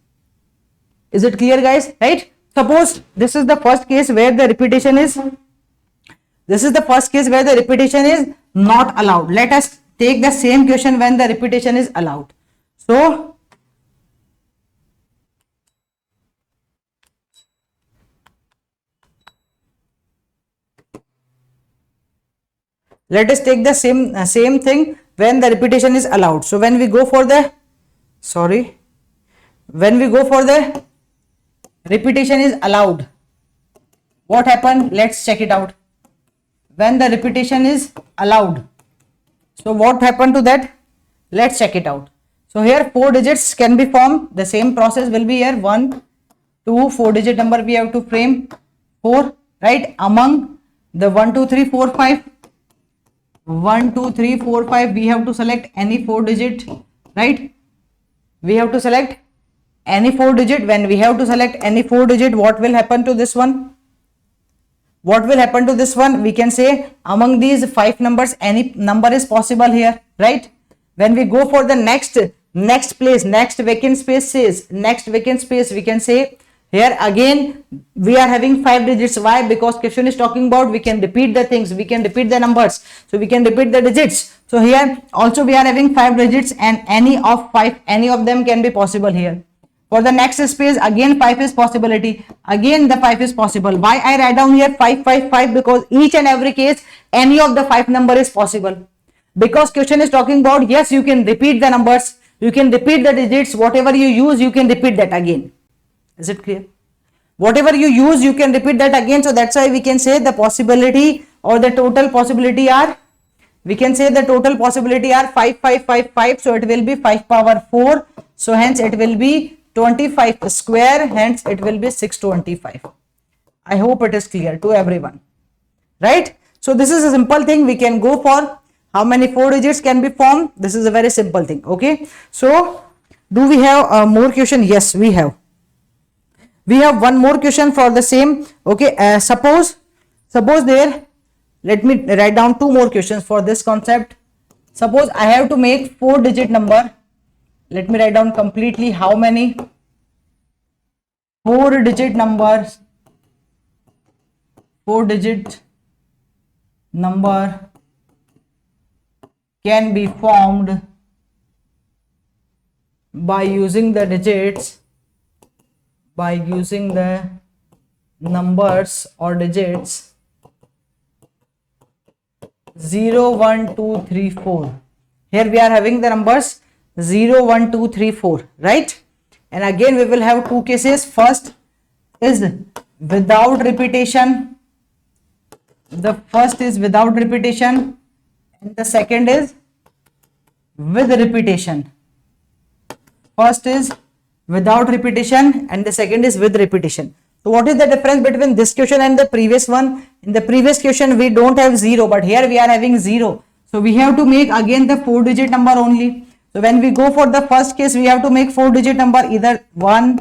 Is it clear, guys? Right? Suppose this is the first case where the repetition is not allowed. Let us take the same question when the repetition is allowed. So let us take the same thing when the repetition is allowed. So when we go for the repetition is allowed, what happened? Let's check it out. When the repetition is allowed, so what happened to that? Let's check it out. So here 4 digits can be formed. The same process will be here. 1, 2, 4 digit number we have to frame. 4, right? Among the 1 2 3 4 5, 1 2 3 4 5, we have to select any 4 digit, right? We have to select any 4 digit. When we have to select any 4 digit, what will happen to this one? What will happen to this one? We can say among these 5 numbers, any number is possible here, right? When we go for the next place, next vacant space says, next vacant space, we can say here again we are having 5 digits. Why? Because question is talking about we can repeat the things, we can repeat the numbers, so we can repeat the digits. So here also we are having 5 digits, and any of 5, any of them can be possible here. For the next space, again 5 is possibility, again the 5 is possible. Why I write down here 5 5 5? Because each and every case any of the 5 number is possible. Because question is talking about, yes, you can repeat the numbers, you can repeat the digits, whatever you use you can repeat that again. Is it clear? Whatever you use you can repeat that again. So that's why we can say the possibility or the total possibility are, we can say the total possibility are 5 5 5 5. So it will be 5 power 4. So hence it will be 25 square, hence it will be 625. I hope it is clear to everyone, right? So this is a simple thing. We can go for how many 4 digits can be formed. This is a very simple thing. Okay, so do we have more question? Yes, we have. We have one more question for the same. Okay, suppose there, let me write down 2 more questions for this concept. Suppose I have to make 4 digit number. Let me write down completely how many 4 digit numbers, 4 digit number can be formed by using the digits, by using the numbers or digits 0 1 2 3 4. Here we are having the numbers 0 1 2 3 4, right? And again we will have 2 cases. First is without repetition, the first is without repetition, and the second is with repetition. First is without repetition and the second is with repetition. So what is the difference between this question and the previous one? In the previous question we don't have 0, but here we are having 0. So we have to make again the 4 digit number only. So when we go for the first case, we have to make 4 digit number, either 1,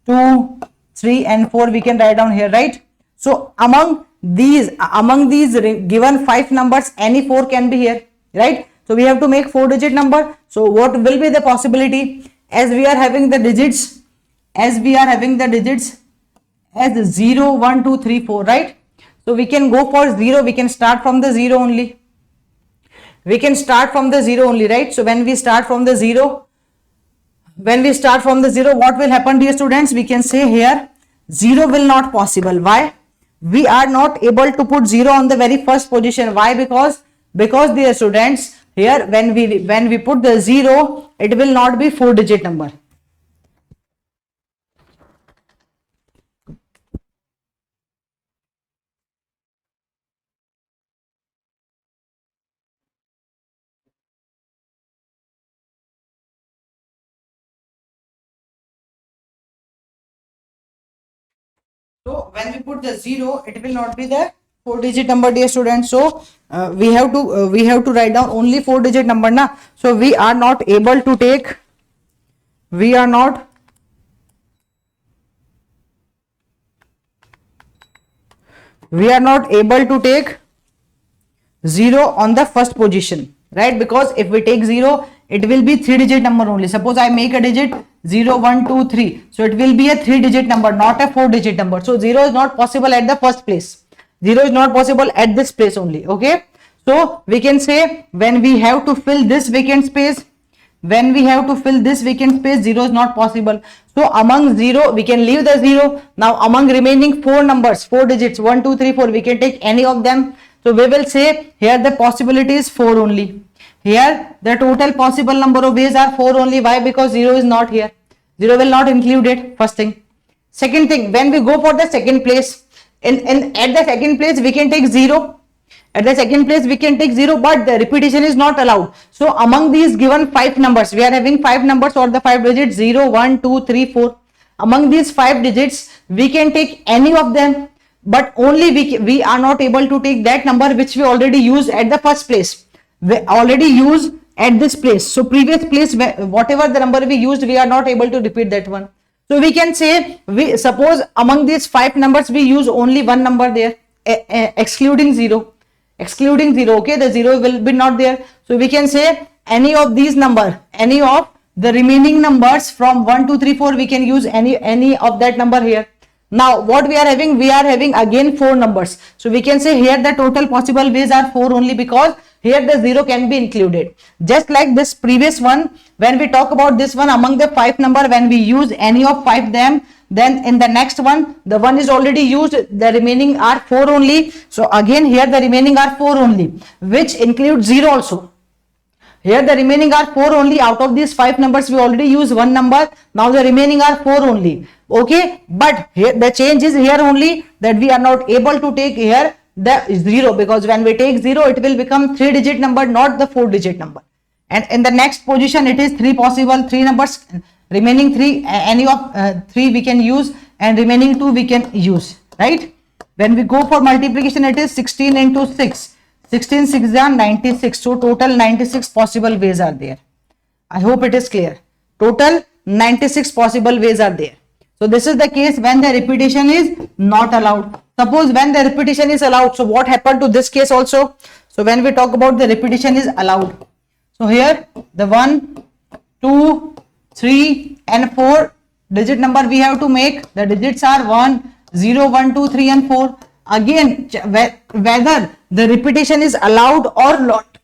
2, 3 and 4 we can write down here, right? So among these given 5 numbers, any 4 can be here, right? So we have to make 4 digit number. So what will be the possibility? As we are having the digits, as 0 1 2 3 4, right? So we can go for 0, we can start from the 0 only. We can start from the 0 only, right? So when we start from the 0, what will happen, dear students? We can say here 0 will not possible. Why? We are not able to put 0 on the very first position. Why? Because dear students, here when we put the 0, it will not be 4 digit number. So when we put the 0, it will not be the 4 digit number, dear students. So we have to write down only 4 digit number na. So we are not able to take 0 on the first position, right? Because if we take 0, it will be 3 digit number only. Suppose I make a digit 0 1 2 3, so it will be a 3 digit number, not a 4 digit number. So 0 is not possible at the first place. 0 is not possible at this place only. Okay, so we can say when we have to fill this vacant space, 0 is not possible. So among 0 we can leave the 0. Now among remaining 4 numbers, 4 digits 1 2 3 4, we can take any of them. So we will say here the possibility is 4 only. Here the total possible number of ways are 4 only. Why? Because 0 is not here. 0 will not include it. First thing. Second thing, when we go for the second place, at the second place we can take 0. At the second place we can take 0, but the repetition is not allowed. So among these given 5 numbers, we are having 5 numbers or the 5 digits 0 1 2 3 4. Among these 5 digits we can take any of them. but only we are not able to take that number which we already used at the first place. We already used at this place, so previous place, whatever the number we used, we are not able to repeat that one. So we can say, we suppose among these 5 numbers we use only one number there, excluding 0, okay, the 0 will be not there. So we can say any of these number, any of the remaining numbers from 1 2 3 4, we can use any of that number here. Now what we are having, we are having again 4 numbers, so we can say here the total possible ways are 4 only, because here the 0 can be included. Just like this previous one, when we talk about this one, among the 5 number, when we use any of 5 them, then in the next one, the one is already used, the remaining are 4 only. So again here the remaining are 4 only, which includes 0 also. Here the remaining are 4 only. Out of these 5 numbers we already use one number, now the remaining are 4 only, okay. But here the change is here only, that we are not able to take here the 0, because when we take 0 it will become 3-digit number, not the 4-digit number. And in the next position it is 3 possible, 3 numbers, remaining 3, any of 3 we can use, and remaining 2 we can use, right. When we go for multiplication, it is 16 into 6, 16 6 are 96, so total 96 possible ways are there. I hope it is clear. Total 96 possible ways are there. So this is the case when the repetition is not allowed. Suppose when the repetition is allowed, so what happened to this case also? So when we talk about the repetition is allowed, so here the 1 2 3 and 4 digit number we have to make, the digits are 1 0 1 2 3 and 4. Again, whether the repetition is allowed or not,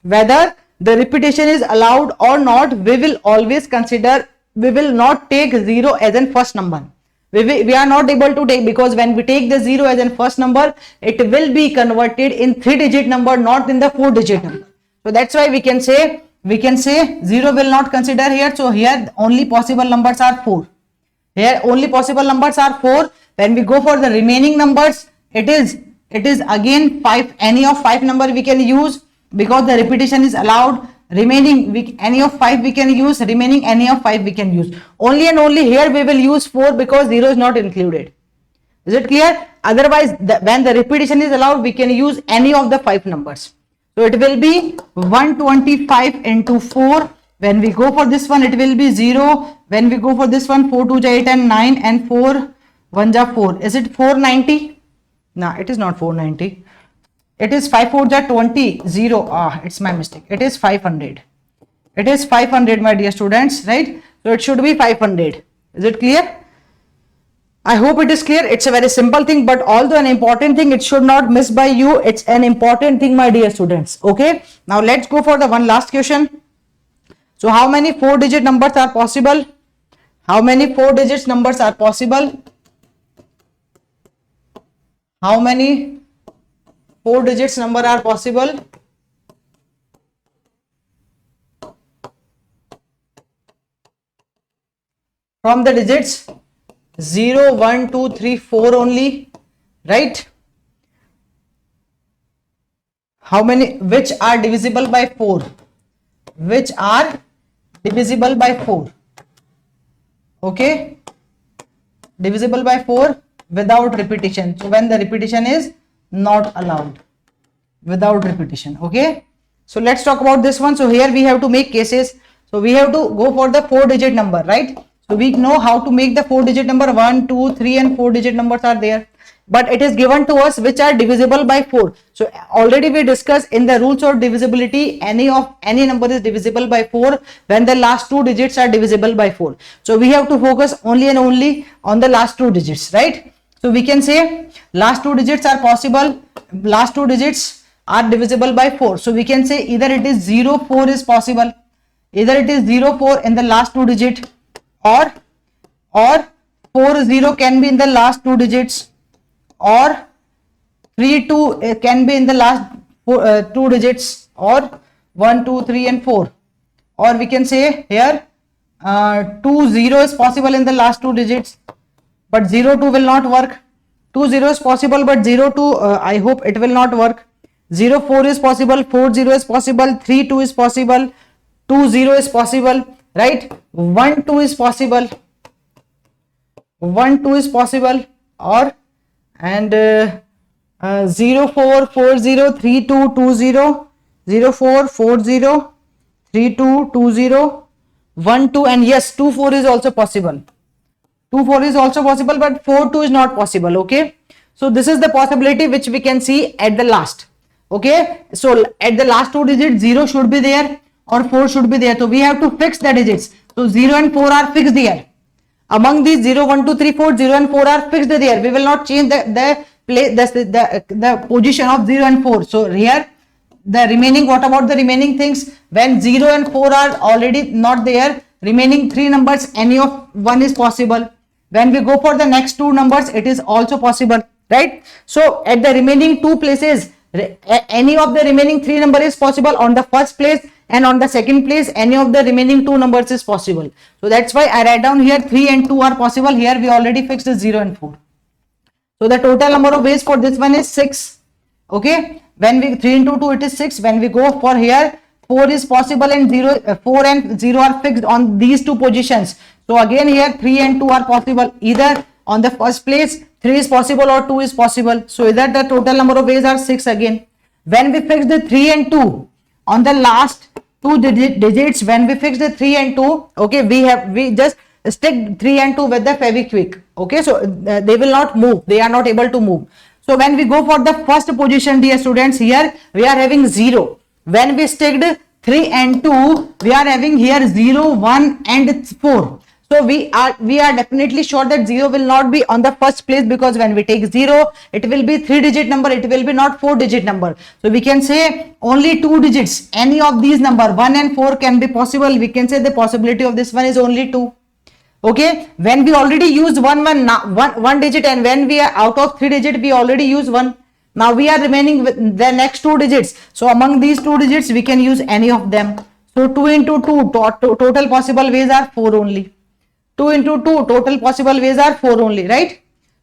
whether the repetition is allowed or not, we will always consider, we will not take 0 as an first number. We are not able to take, because when we take the 0 as an first number, it will be converted in 3-digit number, not in the 4-digit number. So that's why we can say 0 will not consider here. So here only possible numbers are 4. Here only possible numbers are 4. When we go for the remaining numbers, it is again 5, any of 5 number we can use, because the repetition is allowed. Remaining any of 5 we can use, remaining any of 5 we can use. Only and only here we will use 4, because 0 is not included. Is it clear? Otherwise, when the repetition is allowed, we can use any of the 5 numbers. So it will be 125 into 4. When we go for this one, it will be 0. When we go for this one, 4 2 8 and 9, and 4 1 4. Is it 490? No, it is not 490. It is 5 4 20. 0. It's my mistake. It is 500. It is 500, my dear students, right? So it should be 500. Is it clear? I hope it is clear. It's a very simple thing, but although an important thing, it should not miss by you. It's an important thing, my dear students. Okay. Now let's go for the one last question. So how many 4-digit numbers are possible? How many 4-digit numbers are possible? How many 4 digits number are possible? From the digits 0 1 2 3 4 only, right? How many which are divisible by 4? Which are divisible by 4? Okay, divisible by 4 without repetition. So when the repetition is not allowed, without repetition. Okay, so let's talk about this one. So here we have to make cases. So we have to go for the 4-digit number, right? So we know how to make the 4-digit number. 1 2 3 and 4-digit numbers are there, but it is given to us which are divisible by 4. So already we discussed in the rules of divisibility, any number is divisible by 4 when the last 2 digits are divisible by 4. So we have to focus only and only on the last 2 digits, right? So we can say last 2 digits are possible, last 2 digits are divisible by 4. So we can say either it is 0 4 is possible, either it is 0 4 in the last 2 digit, or 4 0 can be in the last 2 digits, or 3 2 can be in the last 2 digits, or 1 2 3 and 4, or we can say here 2 0 is possible in the last 2 digits, but 0 2 will not work. 2 0 is possible, but 0 2 I hope it will not work. 0 4 is possible, 4 0 is possible, 3 2 is possible, 2 0 is possible, right? 1 2 is possible, 1 2 is possible, or and 04403220, 04403220, 12, and yes, 24 is also possible. 24 is also possible, but 42 is not possible. Okay, so this is the possibility which we can see at the last. Okay, so at the last two digits 0 should be there or 4 should be there, so we have to fix the digits. So 0 and 4 are fixed here. Among these 0, 1, 2, 3, 4, 0 and 4 are fixed there. We will not change the position of 0 and 4. So here the remaining, what about the remaining things? When 0 and 4 are already not there, remaining 3 numbers, any of one is possible. When we go for the next 2 numbers, it is also possible, right? So at the remaining 2 places, any of the remaining 3 number is possible. On the first place and on the second place, any of the remaining 2 numbers is possible. So that's why I write down here 3 and 2 are possible. Here we already fixed 0 and 4. So the total number of ways for this one is 6. Okay, when we 3 into 2 it is 6. When we go for here, 4 is possible and 4 and 0 are fixed on these 2 positions. So again here 3 and 2 are possible. Either on the first place 3 is possible or 2 is possible. So either the total number of ways are 6 again. When we fix the 3 and 2 on the last 2 digits, when we fix the 3 and 2, okay, we just stick 3 and 2 with the Fevikwik. Okay, so they will not move. They are not able to move. So when we go for the first position, dear students, here we are having 0. When we sticked 3 and 2, we are having here 0, 1 and 4. So we are definitely sure that 0 will not be on the first place, because when we take 0, it will be 3-digit number. It will be not 4-digit number. So we can say only 2 digits. Any of these number 1 and 4 can be possible. We can say the possibility of this one is only 2. Okay, when we already used one digit, and when we are out of 3 digit, we already use 1. Now we are remaining with the next 2 digits. So among these 2 digits, we can use any of them. So 2 into 2, total possible ways are 4 only. 2 into 2, total possible ways are 4 only, right?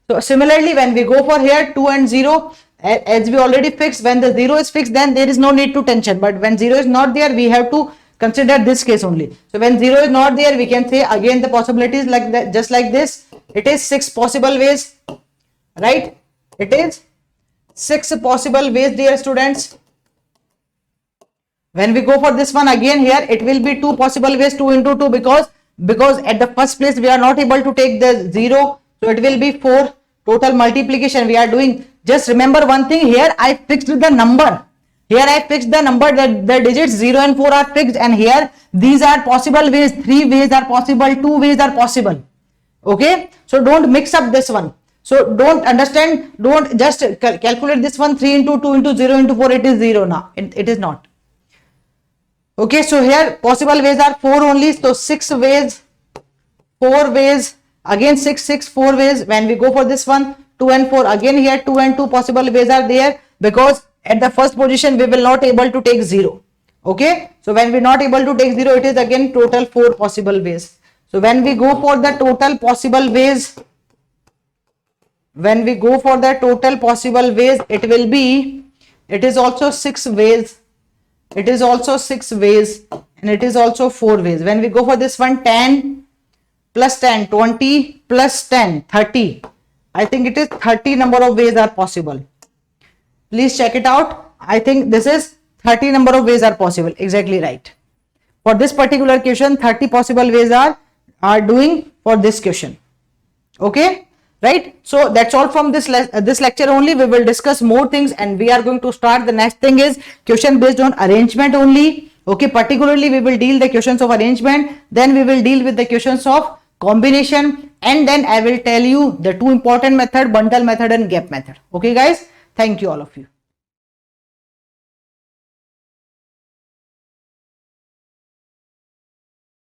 So similarly, when we go for here 2 and 0, as we already fixed, when the 0 is fixed, then there is no need to tension. But when 0 is not there, we have to consider this case only. So when 0 is not there, we can say again the possibilities like that, just like this. It is 6 possible ways, right? It is 6 possible ways, dear students. When we go for this one again, here it will be 2 possible ways, 2 into 2, because at the first place we are not able to take the 0, so it will be 4. Total multiplication we are doing. Just remember one thing, here I fixed the number. Here I fixed the number, the digits 0 and 4 are fixed, and here these are possible ways. 3 ways are possible, 2 ways are possible. Okay, so don't mix up this one. So don't just calculate this one. 3 into 2 into 0 into 4, it is 0 now. It is not. Okay, so here possible ways are 4 only. So 6 ways, 4 ways, again 6, 4 ways. When we go for this one, 2 and 4, again here 2 and 2 possible ways are there, because at the first position we will not able to take 0. Okay, so when we not able to take 0, it is again total 4 possible ways. So when we go for the total possible ways, it is also 6 ways. It is also 6 ways, and it is also 4 ways. When we go for this one, 10 plus 10, 20 plus 10, 30. I think it is 30 number of ways are possible. Please check it out. I think this is 30 number of ways are possible. Exactly right. For this particular question, 30 possible ways are doing for this question. Okay, right? So that's all from this lecture only. We will discuss more things, and we are going to start. The next thing is question based on arrangement only. Okay, particularly we will deal the questions of arrangement, then we will deal with the questions of combination, and then I will tell you the 2 important method, bundle method and gap method. Okay guys, thank you all of you.